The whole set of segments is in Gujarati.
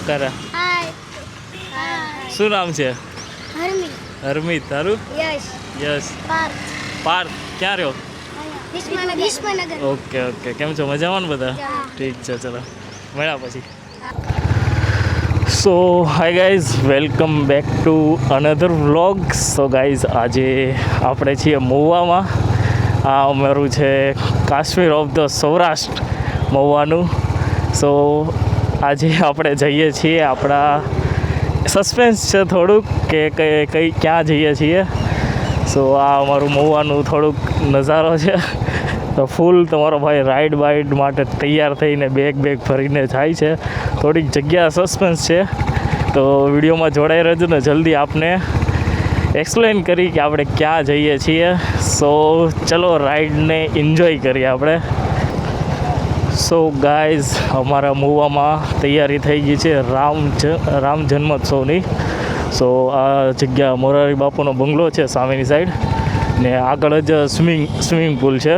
તારા? હાય. હાય. શું નામ છે? હરમી. હરમિત. તારું? યશ. યસ. પાર્થ. પાર્થ. ક્યાં રહ્યો? વિશ્વનગર. Okay okay. કેમ છો? મજામાં ને બધા? હા. ઠીક છે, ચલો મળ્યા પછી. So hi guys, welcome back to another vlog. So guys, આજે આપણે છીએ મહુવામાં. આ અમારું છે કાશ્મીર ઓફ ધ સૌરાષ્ટ્ર, મહુવાનું. સો આજે આપણે જઈએ છીએ, આપણા સસ્પેન્સ છે થોડુંક કે કઈ ક્યાં જઈએ છીએ. સો આ અમારું મહુવાનું થોડુંક નજારો છે. તો ફૂલ તમારો ભાઈ રાઈડ બાઈડ માટે તૈયાર થઈને બેગ ભરીને જાય છે. થોડીક જગ્યા સસ્પેન્સ છે, તો વિડીયોમાં જોડાઈ રહેજો ને જલ્દી આપને એક્સપ્લેન કરી કે આપણે ક્યાં જઈએ છીએ. સો ચલો રાઈડને એન્જોય કરીએ આપણે. સો ગાઈઝ, અમારા મહુવામાં તૈયારી થઈ ગઈ છે રામ જન્મોત્સવની. સો આ જગ્યા મોરારી બાપુનો બંગલો છે સામેની સાઈડ, ને આગળ જ સ્વિમિંગ પુલ છે,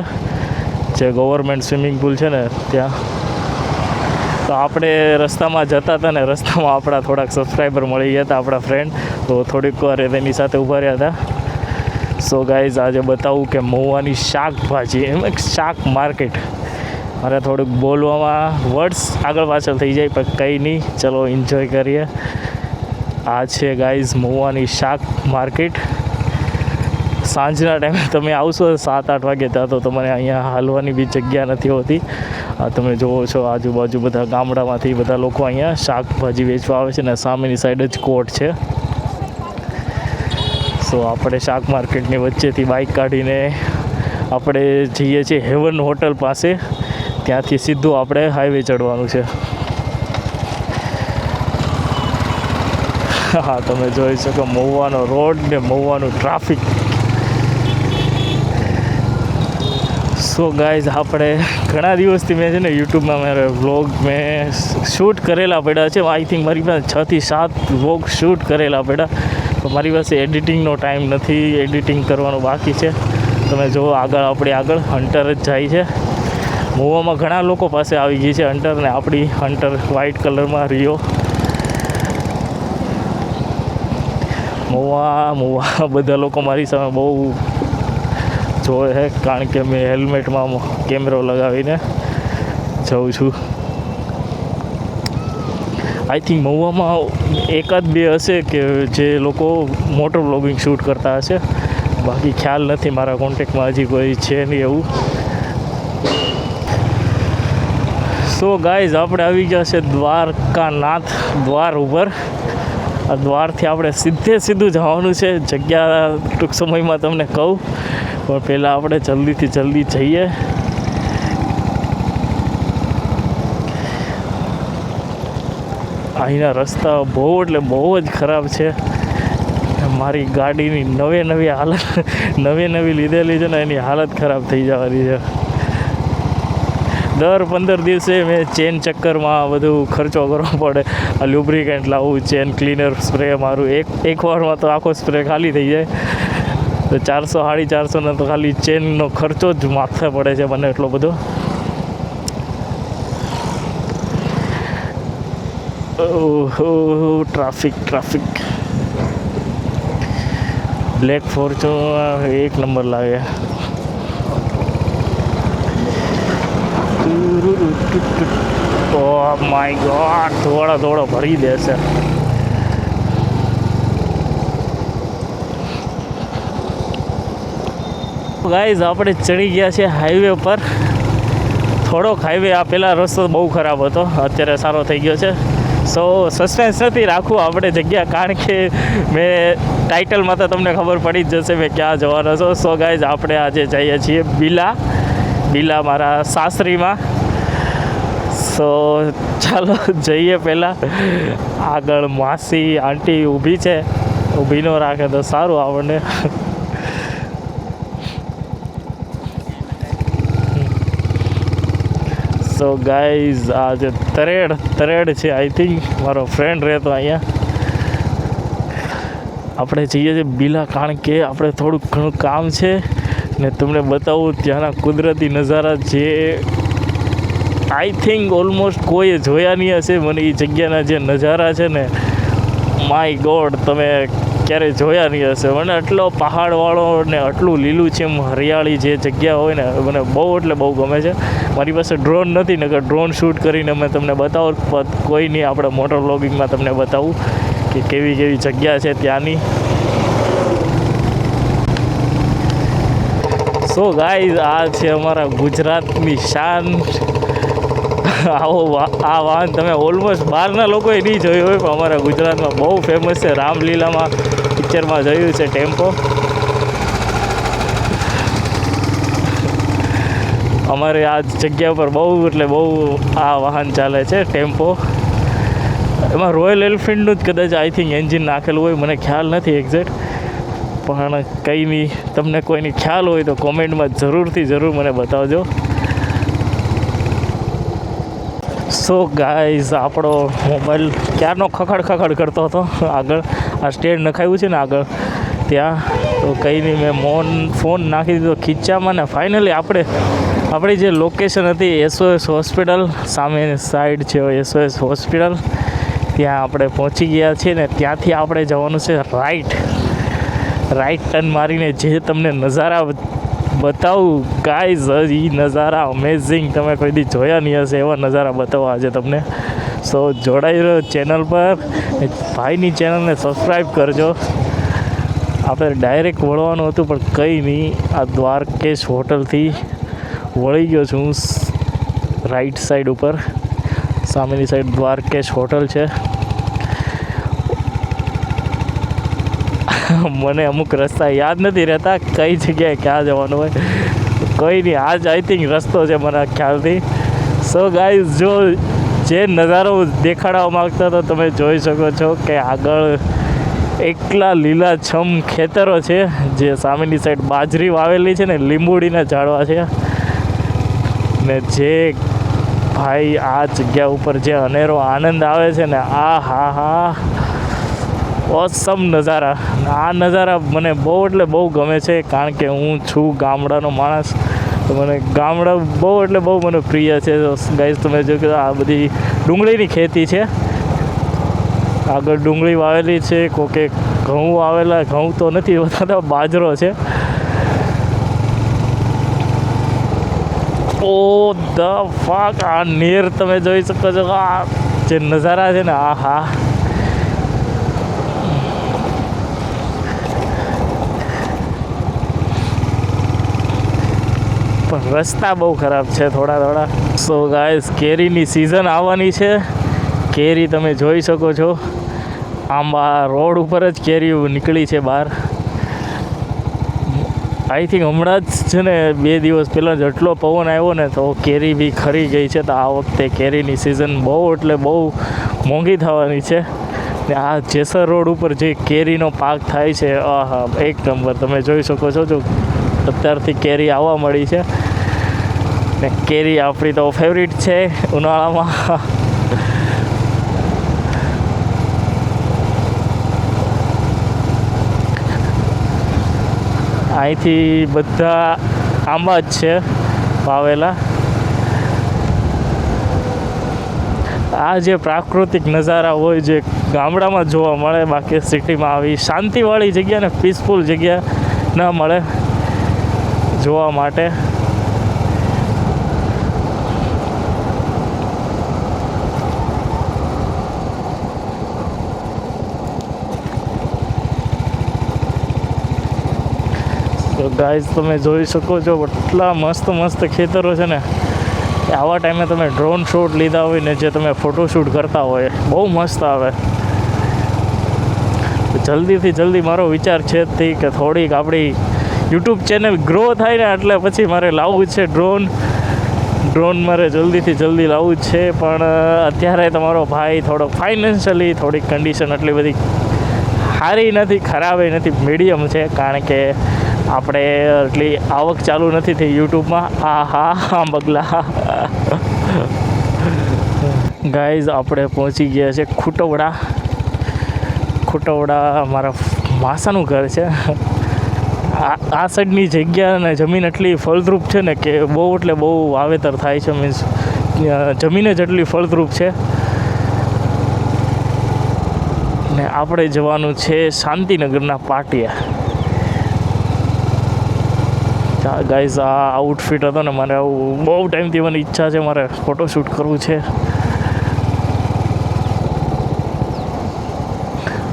જે ગવર્મેન્ટ સ્વિમિંગ પુલ છે ને ત્યાં. તો આપણે રસ્તામાં જતા હતા ને રસ્તામાં આપણા થોડાક સબસ્ક્રાઈબર મળી ગયા હતા, આપણા ફ્રેન્ડ. તો થોડીક વાર તેની સાથે ઊભા રહ્યા હતા. સો ગાઈઝ, આજે બતાવું કે મહુવાની શાકભાજી, એમ એક શાક માર્કેટ. મારે થોડુંક બોલવામાં વર્ડ્સ આગળ પાછળ થઈ જાય, પણ કંઈ નહીં, ચલો એન્જોય કરીએ. આ છે ગાઈઝ મહુવાની શાક માર્કેટ. સાંજના ટાઈમે તમે આવશો 7-8 વાગે ત્યાં, તો તમારે અહીંયા હાલવાની બી જગ્યા નથી હોતી. આ તમે જુઓ છો આજુબાજુ બધા ગામડામાંથી બધા લોકો અહીંયા શાકભાજી વેચવા આવે છે, ને સામેની સાઈડ જ કોર્ટ છે. સો આપણે શાક માર્કેટની વચ્ચેથી બાઇક કાઢીને આપણે જઈએ છીએ હેવન હોટલ પાસે. ત્યાંથી સીધું આપણે હાઈવે ચડવાનું છે. હા, તમે જોઈ શકો મહુવાનો રોડ ને મહુવાનું ટ્રાફિક. સો ગાઈઝ, આપણે ઘણા દિવસથી મેં છે ને યુટ્યુબમાં મારે વ્લોગ મેં શૂટ કરેલા પડ્યા છે. આઈ થિંક મારી પાસે 6 થી 7 વ્લોગ શૂટ કરેલા પડ્યા, તો મારી પાસે એડિટિંગનો ટાઈમ નથી, એડિટિંગ કરવાનું બાકી છે. તમે જુઓ આગળ હન્ટર જ જાય છે. મહુવામાં ઘણા લોકો પાસે આવી ગઈ છે હન્ટર, ને આપણી હન્ટર વ્હાઇટ કલરમાં રિયો. મહુવા બધા લોકો મારી સામે બહુ જોવે છે, કારણ કે મેં હેલ્મેટમાં કેમેરો લગાવીને જાઉં છું. આઈ થિંક મહુવામાં 1-2 હશે કે જે લોકો મોટર વ્લોગિંગ શૂટ કરતા હશે, બાકી ખ્યાલ નથી, મારા કોન્ટેક્ટમાં હજી કોઈ છે નહીં એવું. સો ગાઈઝ, આપણે આવી ગયા છે દ્વારકાનાથ દ્વાર ઉપર. આ દ્વારથી આપણે સીધું જવાનું છે. જગ્યા ટૂંક સમયમાં તમને કહું, પણ પહેલાં આપણે જલ્દી જઈએ. અહીંના રસ્તા બહુ એટલે બહુ જ ખરાબ છે. મારી ગાડીની નવી લીધેલી છે ને, એની હાલત ખરાબ થઈ જવાની છે. દર 15 દિવસે મેં ચેન ચક્કરમાં બધું ખર્ચો કરવો પડે. આ લ્યુબ્રિકેન્ટ લાવવું, ચેન ક્લીનર સ્પ્રે મારું, એક વારમાં તો આખો સ્પ્રે ખાલી થઈ જાય. તો 400-450 તો ખાલી ચેનનો ખર્ચો જ માથે પડે છે મને એટલો બધો. ઓહો, ટ્રાફિક. બ્લેક ફોર્ચ્યુનર 1 નંબર લાગે. ઓહ માય ગોડ, થોડો ભરી દેશે. ગાઈઝ, આપણે ચડી ગયા છે હાઈવે પર. થોડોક હાઈવે આ પહેલાં રસ્તો બહુ ખરાબ હતો, અત્યારે સારો થઈ ગયો છે. સો સસ્પેન્સ નથી રાખવું આપણે જગ્યા, કારણ કે મેં ટાઇટલમાં તો તમને ખબર પડી જ જશે મેં ક્યાં જવાનો છો. સો ગાઈઝ, આપણે આજે જઈએ છીએ બિલા મારા સાસરીમાં. સો ચાલો જઈએ. પહેલાં આગળ માસી આંટી ઊભી છે, ઊભી ન રાખે તો સારું આપણને. સો ગાઈઝ, આ જે તરેડ છે, આઈ થિંક મારો ફ્રેન્ડ રહેતો અહીંયા. આપણે જઈએ છીએ બિલા, કારણ કે આપણે થોડુંક ઘણું કામ છે ને તમને બતાવું ત્યાંના કુદરતી નજારા જે આઈ થિંક ઓલમોસ્ટ કોઈએ જોયા નહીં હશે મને એ જગ્યાના જે નજારા છે ને, માય ગોડ, તમે ક્યારેય જોયા નહીં હશે. મને આટલો પહાડવાળો ને આટલું લીલુંછમ હરિયાળી જે જગ્યા હોય ને, મને બહુ એટલે બહુ ગમે છે. મારી પાસે ડ્રોન નથી, નકર ડ્રોન શૂટ કરીને મેં તમને બતાવું, કોઈ નહીં, આપણે મોટર વ્લોગિંગમાં તમને બતાવું કે કેવી કેવી જગ્યા છે ત્યાંની. સો ગાઈઝ, આ છે અમારા ગુજરાતની શાન. આ વાહન તમે ઓલમોસ્ટ બહારના લોકોએ નહીં જોયું હોય, પણ અમારા ગુજરાતમાં બહુ ફેમસ છે. રામલીલામાં પિક્ચરમાં જોયું છે ટેમ્પો. અમારે આ જગ્યા પર બહુ એટલે બહુ આ વાહન ચાલે છે ટેમ્પો. એમાં રોયલ એન્ફિલ્ડનું જ કદાચ આઈ થિંક એન્જિન નાખેલું હોય, મને ખ્યાલ નથી એક્ઝેક્ટ, પણ કંઈ નહીં, તમને કોઈની ખ્યાલ હોય તો કોમેન્ટમાં જરૂર મને બતાવજો. સો ગાઈઝ, આપણો મોબાઈલ ક્યારનો ખખડ કરતો હતો આગળ, આ સ્ટેન્ડ નખાવ્યું છે ને આગળ ત્યાં, તો કંઈ નહીં, મેં ફોન નાખી દીધો ખીચામાં ને ફાઇનલી આપણી જે લોકેશન હતી SOS હોસ્પિટલ, સામે સાઈડ છે SOS હોસ્પિટલ, ત્યાં આપણે પહોંચી ગયા છીએ ને ત્યાંથી આપણે જવાનું છે રાઈટ ટર્ન મારીને જે તમને નજારા બતાવું ગાઈઝ. એ નજારા અમેઝિંગ, તમે કોઈ દી જોયા નહીં હશે એવા નજારા બતાવવા આજે તમને. સો જોડાઈ રહ્યો ચેનલ પર, ભાઈની ચેનલને સબસ્ક્રાઈબ કરજો. આપણે ડાયરેક્ટ વળવાનું હતું પણ કંઈ નહીં, આ દ્વારકેશ હોટલથી વળી ગયો છું રાઈટ સાઈડ ઉપર. સામેની સાઈડ દ્વારકેશ હોટલ છે. મને અમુક રસ્તા યાદ નથી રહેતા કઈ જગ્યાએ ક્યાં જવાનું હોય, કંઈ નહીં, આજ આઈ થિંક રસ્તો છે મને ખ્યાલથી. સો ગાઈઝ, જો જે નજારો દેખાડવા માગતા તો તમે જોઈ શકો છો કે આગળ એકલા લીલાછમ ખેતરો છે, જે સામેની સાઈડ બાજરી વાવેલી છે ને લીંબુડીના ઝાડવા છે ને, જે ભાઈ આ જગ્યા ઉપર જે અનેરો આનંદ આવે છે ને, હા ઓસમ નજારા. આ નજારા મને બહુ એટલે બહુ ગમે છે, કારણ કે હું છું ગામડાનો માણસ, તો મને ગામડા બહુ એટલે બહુ મને પ્રિય છે. ગાઈઝ, તમે જો કે આ બધી ડુંગળીની ખેતી છે, આગળ ડુંગળી વાવેલી છે, કોકે ઘઉં વાવેલા, ઘઉં તો નથી બતાતા, બાજરો છે. ઓ ધ ફક, આ નેર તમે જોઈ શકો છો, આ જે નજારા છે ને, હા પણ રસ્તા બહુ ખરાબ છે થોડા. સો ગાઈઝ, કેરીની સિઝન આવવાની છે, કેરી તમે જોઈ શકો છો. આંબા રોડ ઉપર જ કેરી નીકળી છે બહાર. આઈ થિંક હમણાં જ છે ને 2 દિવસ પહેલાં જેટલો પવન આવ્યો ને, તો કેરી બી ખરી ગઈ છે. તો આ વખતે કેરીની સિઝન બહુ એટલે બહુ મોંઘી થવાની છે. ને આ જેસર રોડ ઉપર જે કેરીનો પાક થાય છે, આહા, એક નંબર. તમે જોઈ શકો છો, જો અત્યારથી કેરી આવવા મળી છે ને, કેરી આપણી તો ફેવરિટ છે ઉનાળામાં. અહીંથી બધા આંબા જ છે વાવેલા. આ જે પ્રાકૃતિક નજારા હોય જે ગામડામાં જોવા મળે, બાકી સિટીમાં આવી શાંતિવાળી જગ્યા ને પીસફુલ જગ્યા ન મળે જોવા માટે. તો ગાઈઝ, તમે જોઈ શકો છો એટલા મસ્ત ખેતરો છે ને, આવા ટાઈમે તમે ડ્રોન શોટ લીધા હોય ને, જે તમે ફોટોશૂટ કરતા હોય, બહુ મસ્ત આવે. જલ્દી મારો વિચાર છે જ કે થોડીક આપણી યુટ્યુબ ચેનલ ગ્રો થાય ને, એટલે પછી મારે લાવવું છે ડ્રોન મારે જલ્દી લાવવું જ છે. પણ અત્યારે તમારો ભાઈ થોડો ફાઇનાન્શિયલી થોડીક કન્ડિશન એટલી બધી સારી નથી, ખરાબ નથી, મીડિયમ છે, કારણ કે આપણે એટલી આવક ચાલુ નથી થઈ યુટ્યુબમાં. હા બગલા. ગાઈઝ, આપણે પહોંચી ગયા છે ખૂટવડા મારા માસાનું ઘર છે. આ સાઈડની જગ્યા અને જમીન એટલી ફળદ્રુપ છે ને કે બહુ એટલે બહુ વાવેતર થાય છે. મીન્સ જમીન જ એટલી ફળદ્રુપ છે. ને આપણે જવાનું છે શાંતિનગરના પાટિયા. ગાઈઝ આ આઉટફિટ હતો ને મારે આવું બહુ ટાઈમથી મને ઈચ્છા છે, મારે ફોટોશૂટ કરવું છે.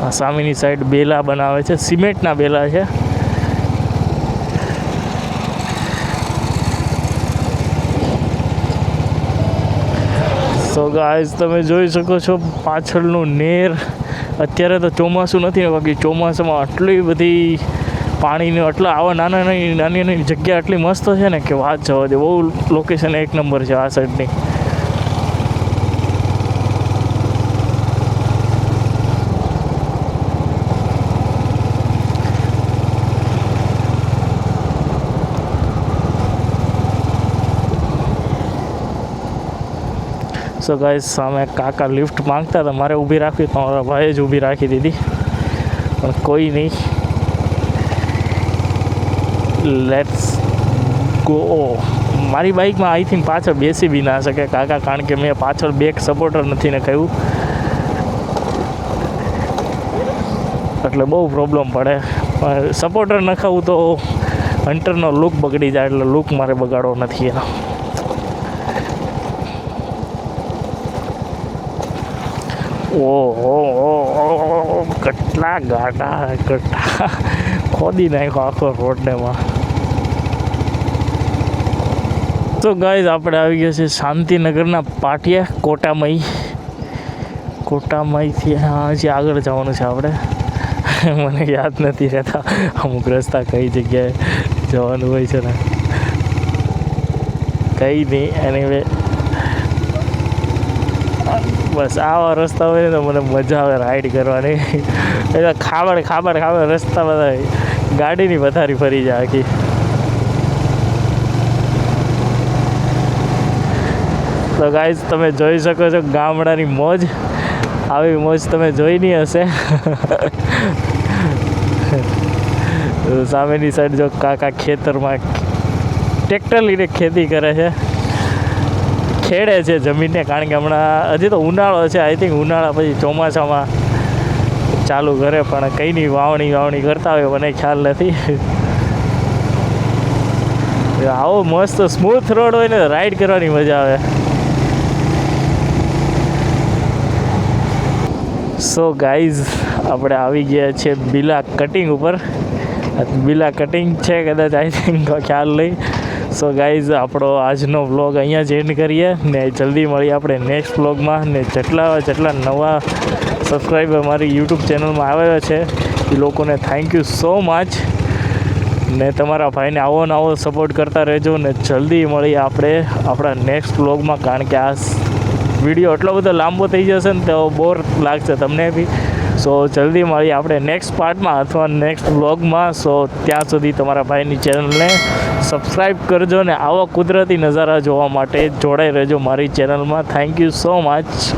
આ સામેની સાઈડ બેલા બનાવે છે, સિમેન્ટના બેલા છે. સો ગાઈઝ તમે જોઈ શકો છો પાછળનું નેર. અત્યારે તો ચોમાસું નથી ને, બાકી ચોમાસામાં આટલી બધી પાણીની આટલા આવા નાની નાની જગ્યા આટલી મસ્ત છે ને કે વાત જવા દે. બહુ લોકેશન એક નંબર છે આ સાઈડની. સો ગાઈઝ સામે કાકા લિફ્ટ માંગતા હતા, મારે ઊભી રાખવી તો મારા ભાઈએ જ ઊભી રાખી દીધી, પણ કોઈ નહીં. Let's go. મારી બાઇકમાં આઈ થિંક પાછળ બેસી બી ના શકે કાકા, કારણ કે મેં પાછળ બેક સપોર્ટર નથી ને કહ્યું, એટલે બહુ પ્રોબ્લેમ પડે. સપોર્ટર નખાવું તો હન્ટરનો લુક બગડી જાય, એટલે લુક મારે બગાડવો નથી એનો. ઓહો કેટલા ગાડા, કેટલા ખોદી નાખ્યો આખો રોડનેમાં. તો ગાઈઝ આપણે આવી ગયા છે શાંતિનગરના પાટિયા કોટામઈથી. હા હજી આગળ જવાનું છે આપણે. મને યાદ નથી રહેતા અમુક રસ્તા કઈ જગ્યાએ જવાનું હોય છે ને. કંઈ નહીં, એનીવે બસ આવા રસ્તા હોય ને તો મને મજા આવે રાઈડ કરવાની. એટલે ખાબડ રસ્તા બધા ગાડીની વધારી ફરી જાય આખી. તો ગાઈઝ તમે જોઈ શકો છો ગામડાની મોજ. આવી મોજ તમે જોઈ નહીં હશે. સામેની સાઈડ જો કાકા ખેતરમાં ટ્રેક્ટર લઈને ખેતી કરે છે, ખેડે છે જમીનને, કારણ કે હમણાં હજી તો ઉનાળો છે. આઈ થિંક ઉનાળા પછી ચોમાસામાં ચાલુ કરે, પણ કંઈ નહીં વાવણી કરતા હોય મને ખ્યાલ નથી. આવો મસ્ત સ્મૂથ રોડ હોય ને રાઈડ કરવાની મજા આવે. સો ગાઈઝ આપણે આવી ગયા છે બિલા કટિંગ ઉપર. બિલા કટિંગ છે કદાચ, આઈ થિંક ખ્યાલ નહીં. સો ગાઈઝ આપણો આજનો વ્લોગ અહીંયા જ એન્ડ કરીએ ને જલ્દી મળીએ આપણે નેક્સ્ટ વ્લોગમાં. ને જેટલા નવા સબસ્ક્રાઈબર મારી યુટ્યુબ ચેનલમાં આવેલા છે એ લોકોને થેન્ક યુ સો મચ. ને તમારા ભાઈને આવો સપોર્ટ કરતા રહેજો. ને જલ્દી મળીએ આપણે આપણા નેક્સ્ટ વ્લોગમાં, કારણ કે આ વિડીયો એટલો બધો લાંબો થઈ જશે ને તો બોર લાગશે તમને બી. સો જલ્દી મળીએ આપણે નેક્સ્ટ પાર્ટમાં અથવા નેક્સ્ટ વ્લોગમાં. સો ત્યાં સુધી તમારા ભાઈની ચેનલને સબસ્ક્રાઈબ કરજો ને આવા કુદરતી નજારા જોવા માટે જોડાઈ રહેજો મારી ચેનલમાં. Thank you so much.